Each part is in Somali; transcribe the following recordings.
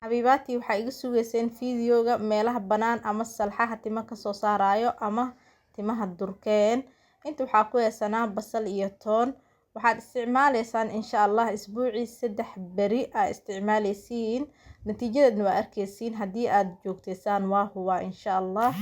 Xabiibatii waxaa iga sugayseen fiidiyowga meelaha bannaan ama salxaha tima ka soo saarayo ama timaha durkeen. Inta waxaa ku haysanaa basal iyo toon. Waxaad isticmaalaysaan insha Allah isbuucii 3 beri aa isticmaalaysiin. Natiijadana waa arkaysiin haddii aad joogteysaan waa huwa insha Allah.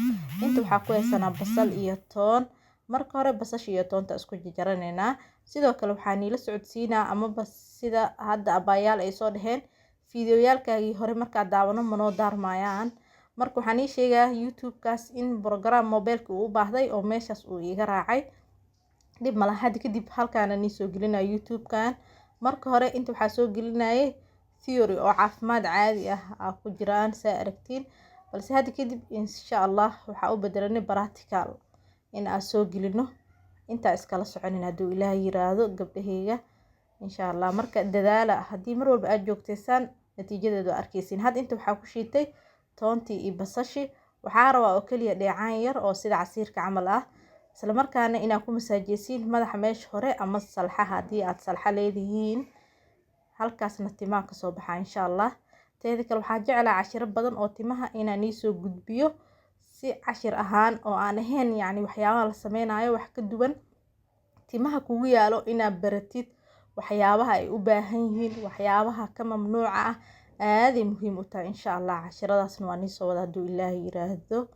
Inta waxaa ku haysanaa basal iyo toon. Marka hore basasha iyo toonta isku jaranaynaa. Sidoo kale waxaan ila socodsiinaa ama sida hadda abayaal ay soo dhaheen fiidiyowyaalkaagii hore markaa daawano manoo daarmayaan. Marka waxaan ii sheegaa YouTube-kaas in program mobilka uu u baahday oo meeshaas uu iga raacay. Dib malaha hadda kadib halkaana nii soo gelinayo YouTube-kan. Marka hore inta waxaa soo gelinayay theory oo caafimaad caadi ah ku jiraan saa aragtiin. Balse hadda kadib insha Allah waxaa u bedelanay practical in aan soo gelino. Inta iskala soconin hadduu Ilaahay yiraahdo gabdhahayga insha Allah. Marka dadaala haddii mar walba aad joogteysaan natiijadeedu arkaysiin. Hadda inta waxaa ku shiitay toontii iyo basashi. Waxaa rabaa oo kaliya dheecaan yar oo sida casiirka camal ah. Isla markaana inaa ku masaajeysiin madaxa meesha hore ama salxaha haddii aad salxa leedihiin. Halkaasna timaha ka soo baxa insha Allah. Teeda kale waxaa jeclaa cashiro badan oo timaha inaan ii soo gudbiyo si cashir ahaan oo aan ahayn yacni waxyaabaha la sameynayo wax ka duwan. Timaha kugu yaalo inaad baratid waxyaabaha ay u baahan yihiin waxyaabaha ka mamnuuca ah aaday muhiim u tahay insha Allah. Cashiradaasna waa nii soo wada hadduu Ilaahay yiraahdo.